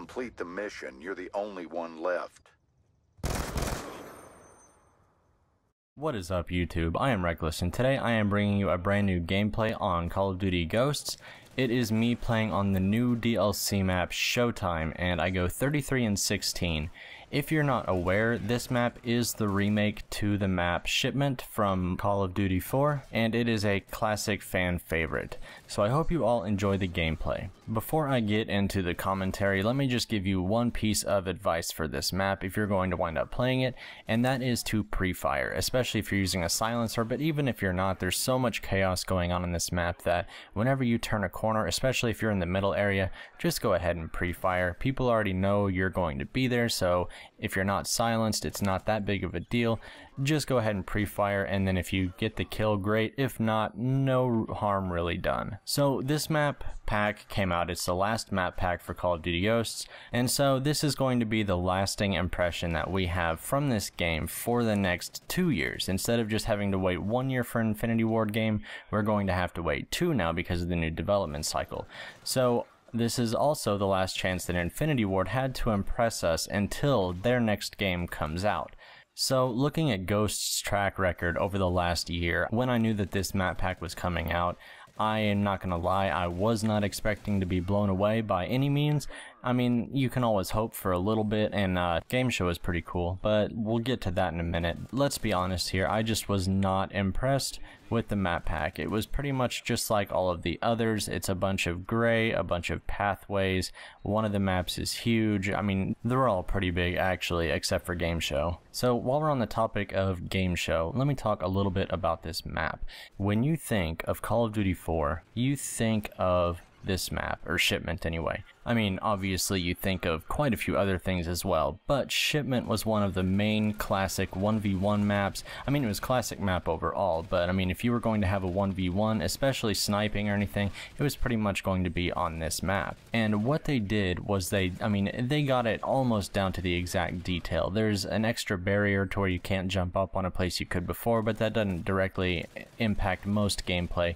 complete the mission, you're the only one left. What is up, YouTube? I am Reckless, and today I am bringing you a brand new gameplay on Call of Duty Ghosts. It is me playing on the new DLC map Showtime, and I go 33 and 16. If you're not aware, this map is the remake to the map Shipment from Call of Duty 4, and it is a classic fan favorite. So I hope you all enjoy the gameplay. Before I get into the commentary, let me just give you one piece of advice for this map if you're going to wind up playing it, and that is to pre-fire, especially if you're using a silencer, but even if you're not, there's so much chaos going on in this map that whenever you turn a corner, especially if you're in the middle area, just go ahead and pre-fire. People already know you're going to be there, so if you're not silenced, it's not that big of a deal. Just go ahead and pre-fire, and then if you get the kill, great. If not, no harm really done. So this map pack came out. It's the last map pack for Call of Duty Ghosts, and so this is going to be the lasting impression that we have from this game for the next 2 years. Instead of just having to wait 1 year for an Infinity Ward game, we're going to have to wait 2 now because of the new development cycle. So this is also the last chance that Infinity Ward had to impress us until their next game comes out. So looking at Ghost's track record over the last year, when I knew that this map pack was coming out, I am not gonna lie, I was not expecting to be blown away by any means. I mean, you can always hope for a little bit, and game show is pretty cool, but we'll get to that in a minute. Let's be honest here, I just was not impressed with the map pack. It was pretty much just like all of the others. It's a bunch of gray, a bunch of pathways. One of the maps is huge. I mean, they're all pretty big actually, except for game show. So while we're on the topic of game show, let me talk a little bit about this map. When you think of Call of Duty 4, you think of this map, or Shipment anyway. I mean, obviously you think of quite a few other things as well, but Shipment was one of the main classic 1v1 maps. I mean, it was classic map overall, but I mean, if you were going to have a 1v1, especially sniping or anything, it was pretty much going to be on this map. And what they did was they got it almost down to the exact detail. There's an extra barrier to where you can't jump up on a place you could before, but that doesn't directly impact most gameplay.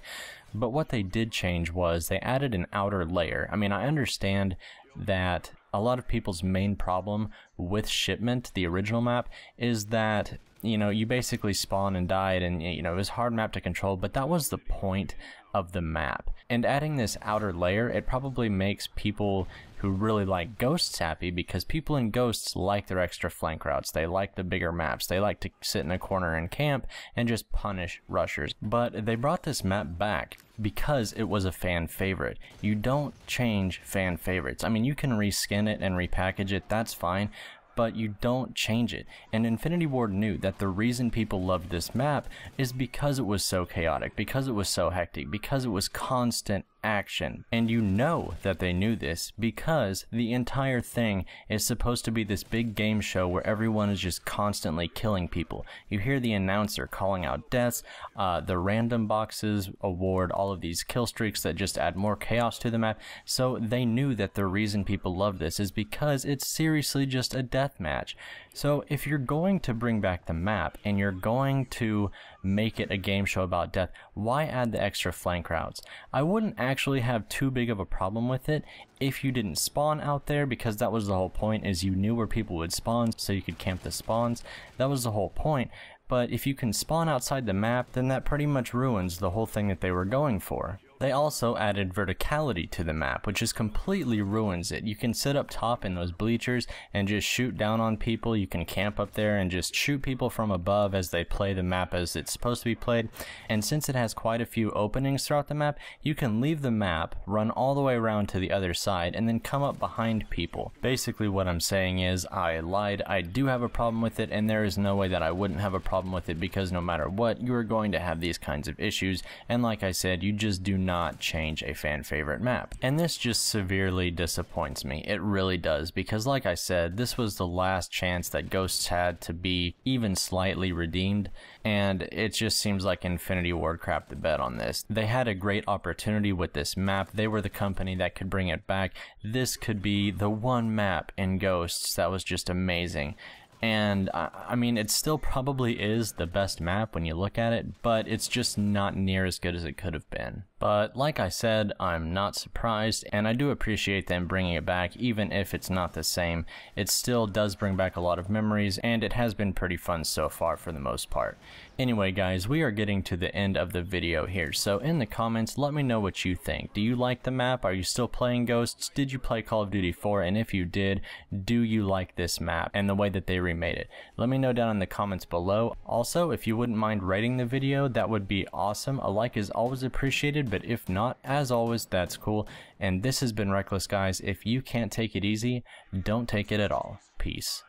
But what they did change was they added an outer layer. I mean, I understand that a lot of people's main problem with Shipment, the original map, is that, you know, you basically spawn and died, and, you know, it was a hard map to control, but that was the point of the map. And adding this outer layer, it probably makes people who really like Ghosts happy, because people in Ghosts like their extra flank routes. They like the bigger maps. They like to sit in a corner and camp and just punish rushers. But they brought this map back because it was a fan favorite. You don't change fan favorites. I mean, you can reskin it and repackage it, that's fine, but you don't change it. And Infinity Ward knew that the reason people loved this map is because it was so chaotic, because it was so hectic, because it was constant action. And you know that they knew this because the entire thing is supposed to be this big game show where everyone is just constantly killing people. You hear the announcer calling out deaths, the random boxes award all of these kill streaks that just add more chaos to the map. So they knew that the reason people love this is because it's seriously just a death match. So if you're going to bring back the map and you're going to make it a game show about death, why add the extra flank routes? I wouldn't actually have too big of a problem with it if you didn't spawn out there, because that was the whole point, is you knew where people would spawn so you could camp the spawns. That was the whole point. But if you can spawn outside the map, then that pretty much ruins the whole thing that they were going for. They also added verticality to the map, which just completely ruins it. You can sit up top in those bleachers and just shoot down on people. You can camp up there and just shoot people from above as they play the map as it's supposed to be played. And since it has quite a few openings throughout the map, you can leave the map, run all the way around to the other side, and then come up behind people. Basically what I'm saying is, I lied. I do have a problem with it, and there is no way that I wouldn't have a problem with it, because no matter what, you are going to have these kinds of issues. And like I said, you just do not change a fan favorite map. And this just severely disappoints me. It really does, because like I said, this was the last chance that Ghosts had to be even slightly redeemed, and it just seems like Infinity Ward crapped the bed on this. They had a great opportunity with this map. They were the company that could bring it back. This could be the one map in Ghosts that was just amazing. And I mean, it still probably is the best map when you look at it, but it's just not near as good as it could have been. But like I said, I'm not surprised, and I do appreciate them bringing it back. Even if it's not the same, it still does bring back a lot of memories, and it has been pretty fun so far for the most part. Anyway guys, we are getting to the end of the video here, so in the comments let me know what you think. Do you like the map? Are you still playing Ghosts? Did you play Call of Duty 4? And if you did, do you like this map and the way that they remade it? Let me know down in the comments below. Also, if you wouldn't mind rating the video, that would be awesome. A like is always appreciated, but if not, as always, that's cool. And this has been Reckless, guys. If you can't take it easy, don't take it at all. Peace.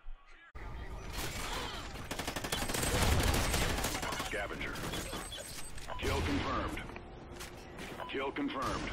Scavenger. Kill confirmed. Kill confirmed.